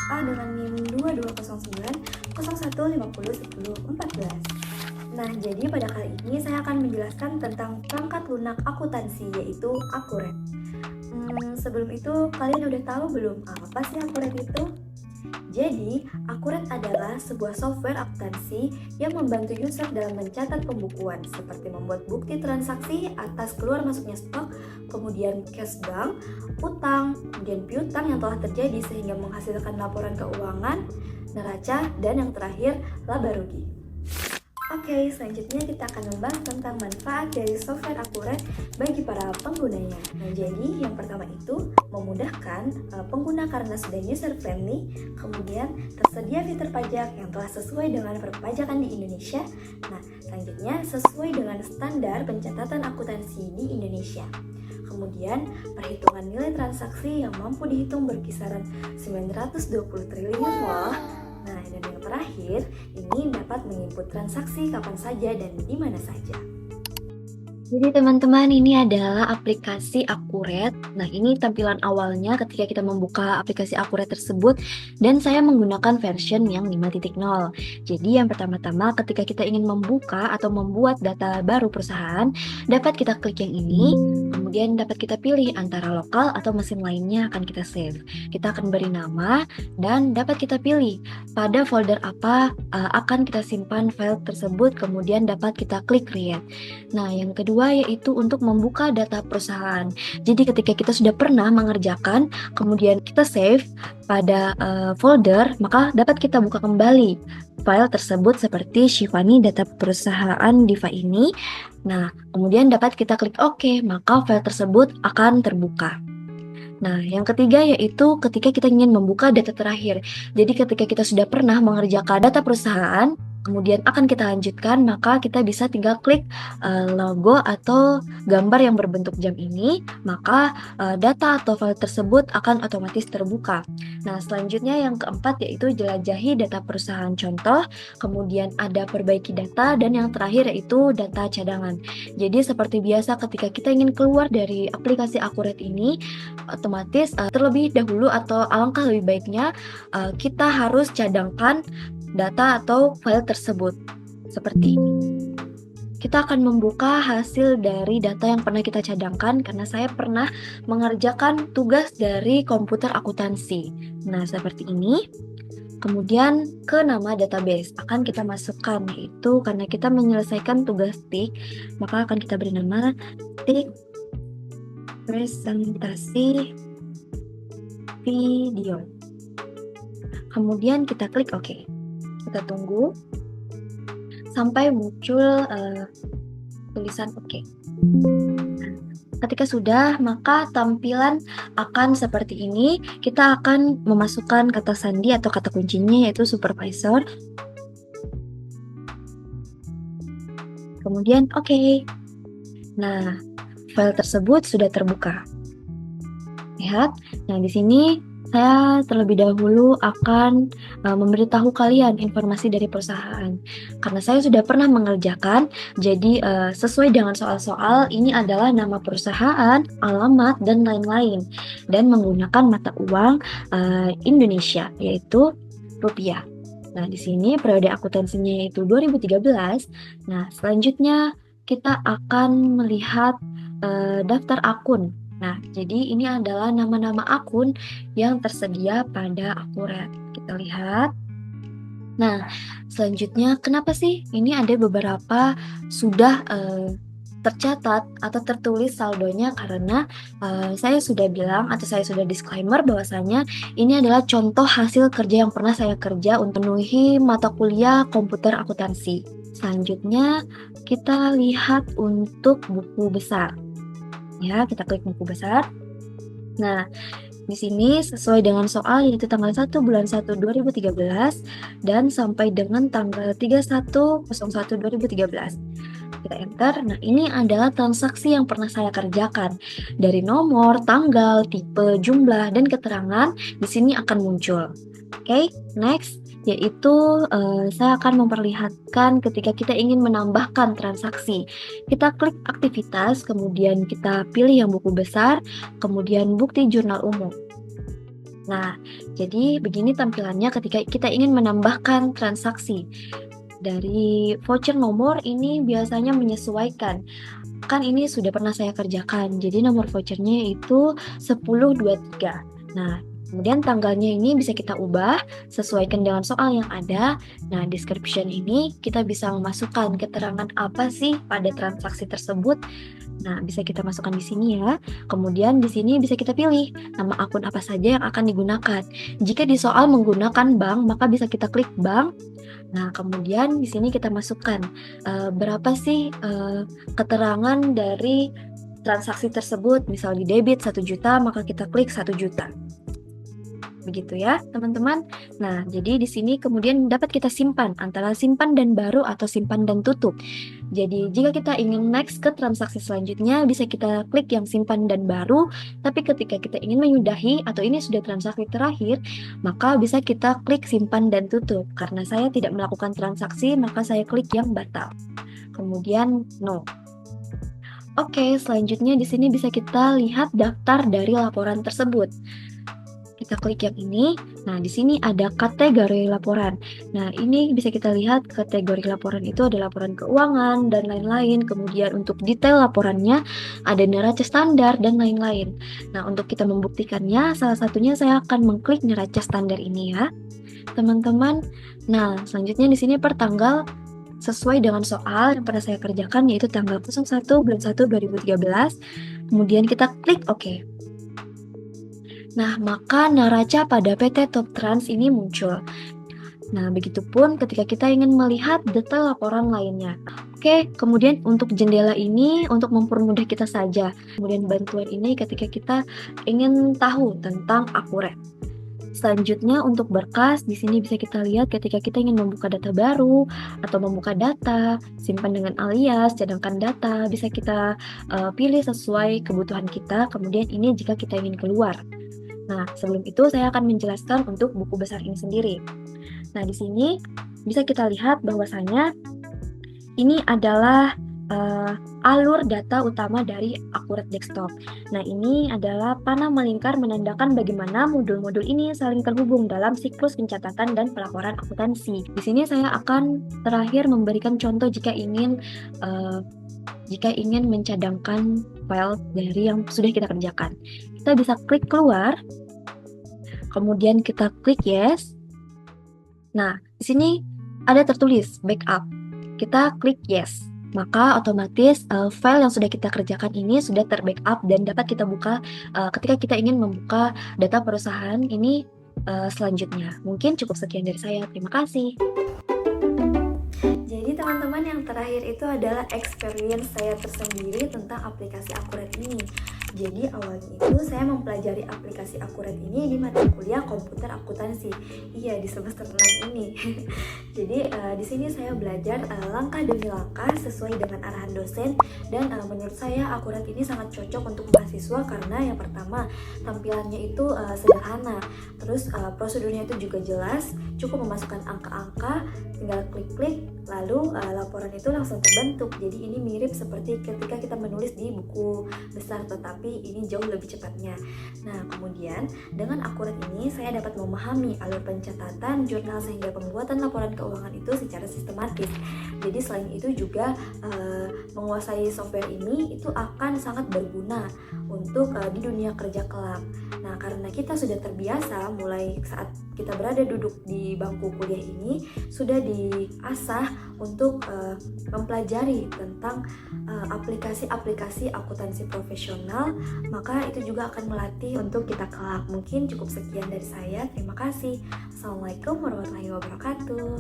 A dengan NIM 220901501014. Nah, jadi pada kali ini saya akan menjelaskan tentang perangkat lunak akuntansi, yaitu Akuret. Sebelum itu, kalian udah tahu belum apa sih Akuret itu? Jadi, Akuret adalah sebuah software akuntansi yang membantu user dalam mencatat pembukuan, seperti membuat bukti transaksi atas keluar masuknya stok, kemudian cash bank, utang, kemudian piutang yang telah terjadi sehingga menghasilkan laporan keuangan, neraca, dan yang terakhir, laba rugi. Oke, selanjutnya kita akan membahas tentang manfaat dari software Akuret bagi para penggunanya. Nah, jadi yang pertama itu memudahkan pengguna karena sudah user friendly, kemudian tersedia fitur pajak yang telah sesuai dengan perpajakan di Indonesia. Nah, selanjutnya sesuai dengan standar pencatatan akuntansi di Indonesia. Kemudian perhitungan nilai transaksi yang mampu dihitung berkisaran 920 triliun loh. Nah, dan yang terakhir, ini dapat menginput transaksi kapan saja dan di mana saja. Jadi teman-teman, ini adalah aplikasi Akuret. Nah, ini tampilan awalnya ketika kita membuka aplikasi Akuret tersebut, dan saya menggunakan version yang 5.0. Jadi yang pertama-tama ketika kita ingin membuka atau membuat data baru perusahaan, dapat kita klik yang ini, kemudian dapat kita pilih antara lokal atau mesin lainnya akan kita save. Kita akan beri nama dan dapat kita pilih pada folder apa akan kita simpan file tersebut, kemudian dapat kita klik create. Nah, yang kedua yaitu untuk membuka data perusahaan. Jadi ketika kita sudah pernah mengerjakan, kemudian kita save pada folder, maka dapat kita buka kembali file tersebut seperti Shivani data perusahaan Diva ini. Nah, kemudian dapat kita klik OK, maka file tersebut akan terbuka. Nah, yang ketiga yaitu ketika kita ingin membuka data terakhir. Jadi ketika kita sudah pernah mengerjakan data perusahaan, kemudian akan kita lanjutkan, maka kita bisa tinggal klik logo atau gambar yang berbentuk jam ini, maka data atau file tersebut akan otomatis terbuka. Nah, selanjutnya yang keempat yaitu jelajahi data perusahaan contoh, kemudian ada perbaiki data, dan yang terakhir yaitu data cadangan. Jadi seperti biasa ketika kita ingin keluar dari aplikasi Akuret ini, otomatis terlebih dahulu atau alangkah lebih baiknya kita harus cadangkan data atau file tersebut seperti ini. Kita akan membuka hasil dari data yang pernah kita cadangkan karena saya pernah mengerjakan tugas dari komputer akuntansi. Nah, seperti ini. Kemudian ke nama database akan kita masukkan, yaitu karena kita menyelesaikan tugas tik, maka akan kita beri nama tik presentasi video. Kemudian kita klik OK. Kita tunggu sampai muncul tulisan OK. Ketika sudah, maka tampilan akan seperti ini. Kita akan memasukkan kata sandi atau kata kuncinya yaitu supervisor. Kemudian OK. Nah, file tersebut sudah terbuka. Lihat. Nah, di sini saya terlebih dahulu akan memberitahu kalian informasi dari perusahaan. Karena saya sudah pernah mengerjakan, jadi sesuai dengan soal-soal, ini adalah nama perusahaan, alamat, dan lain-lain. Dan menggunakan mata uang Indonesia, yaitu rupiah. Nah, di sini periode akuntansinya yaitu 2013. Nah, selanjutnya kita akan melihat daftar akun. Nah, jadi ini adalah nama-nama akun yang tersedia pada Akuret. Kita lihat. Nah, selanjutnya kenapa sih ini ada beberapa sudah tercatat atau tertulis saldonya, karena saya sudah bilang atau saya sudah disclaimer bahwasanya ini adalah contoh hasil kerja yang pernah saya kerja untuk memenuhi mata kuliah komputer akuntansi. Selanjutnya kita lihat untuk buku besar. Ya, kita klik buku besar. Nah, di sini sesuai dengan soal yaitu tanggal 1 bulan 1 2013 dan sampai dengan tanggal 31/01/2013. Kita enter. Nah, ini adalah transaksi yang pernah saya kerjakan. Dari nomor, tanggal, tipe, jumlah, dan keterangan di sini akan muncul. Oke, next. Yaitu saya akan memperlihatkan ketika kita ingin menambahkan transaksi. Kita klik aktivitas, kemudian kita pilih yang buku besar, kemudian bukti jurnal umum. Nah, jadi begini tampilannya ketika kita ingin menambahkan transaksi. Dari voucher nomor ini biasanya menyesuaikan. Kan ini sudah pernah saya kerjakan. Jadi nomor vouchernya itu 1023. Nah, kemudian tanggalnya ini bisa kita ubah sesuaikan dengan soal yang ada. Nah, description ini kita bisa memasukkan keterangan apa sih pada transaksi tersebut. Nah, bisa kita masukkan di sini ya. Kemudian di sini bisa kita pilih nama akun apa saja yang akan digunakan. Jika di soal menggunakan bank, maka bisa kita klik bank. Nah, kemudian di sini kita masukkan berapa sih keterangan dari transaksi tersebut. Misal di debit 1 juta, maka kita klik 1 juta. Begitu ya, teman-teman. Nah, jadi di sini kemudian dapat kita simpan antara simpan dan baru atau simpan dan tutup. Jadi, jika kita ingin next ke transaksi selanjutnya, bisa kita klik yang simpan dan baru. Tapi ketika kita ingin menyudahi atau ini sudah transaksi terakhir, maka bisa kita klik simpan dan tutup. Karena saya tidak melakukan transaksi, maka saya klik yang batal. Kemudian no. Oke, selanjutnya di sini bisa kita lihat daftar dari laporan tersebut. Kita klik yang ini. Nah, di sini ada kategori laporan. Nah, ini bisa kita lihat kategori laporan itu ada laporan keuangan dan lain-lain. Kemudian untuk detail laporannya ada neraca standar dan lain-lain. Nah, untuk kita membuktikannya, salah satunya saya akan mengklik neraca standar ini ya, teman-teman. Nah, selanjutnya di sini per tanggal sesuai dengan soal yang pernah saya kerjakan, yaitu tanggal 01/01/2013. Kemudian kita klik OK. Nah, maka neraca pada PT Top Trans ini muncul. Nah, begitupun ketika kita ingin melihat detail laporan lainnya. Oke, kemudian untuk jendela ini untuk mempermudah kita saja. Kemudian bantuan ini ketika kita ingin tahu tentang akurat. Selanjutnya untuk berkas, di sini bisa kita lihat ketika kita ingin membuka data baru atau membuka data, simpan dengan alias, cadangkan data, bisa kita pilih sesuai kebutuhan kita. Kemudian ini jika kita ingin keluar. Nah, sebelum itu saya akan menjelaskan untuk buku besar ini sendiri. Nah, di sini bisa kita lihat bahwasanya ini adalah alur data utama dari Akurat Desktop. Nah, ini adalah panah melingkar menandakan bagaimana modul-modul ini saling terhubung dalam siklus pencatatan dan pelaporan akuntansi. Di sini saya akan terakhir memberikan contoh jika ingin mencadangkan file dari yang sudah kita kerjakan. Kita bisa klik keluar, kemudian kita klik yes. Nah, di sini ada tertulis backup. Kita klik yes, maka otomatis file yang sudah kita kerjakan ini sudah terbackup dan dapat kita buka ketika kita ingin membuka data perusahaan ini selanjutnya. Mungkin cukup sekian dari saya. Terima kasih. Jadi teman-teman, yang terakhir itu adalah experience saya tersendiri tentang aplikasi Akurat ini. Jadi awalnya itu saya mempelajari aplikasi Akurat ini di mata kuliah komputer akuntansi. Iya, di semester 6 ini. Jadi di sini saya belajar langkah demi langkah sesuai dengan arahan dosen, dan menurut saya Akurat ini sangat cocok untuk mahasiswa karena yang pertama tampilannya itu sederhana, terus prosedurnya itu juga jelas, cukup memasukkan angka-angka, tinggal klik-klik, lalu laporan itu langsung terbentuk. Jadi ini mirip seperti ketika kita menulis di buku besar, tetapi ini jauh lebih cepatnya. Nah, kemudian dengan Akurat ini saya dapat memahami alur pencatatan jurnal sehingga pembuatan laporan keuangan itu secara sistematis. Jadi selain itu juga menguasai software ini itu akan sangat berguna untuk di dunia kerja kelak. Nah, karena kita sudah terbiasa mulai saat kita berada duduk di bangku kuliah ini, sudah diasah untuk mempelajari tentang aplikasi-aplikasi akuntansi profesional, maka itu juga akan melatih untuk kita kelak. Mungkin cukup sekian dari saya. Terima kasih. Assalamualaikum warahmatullahi wabarakatuh.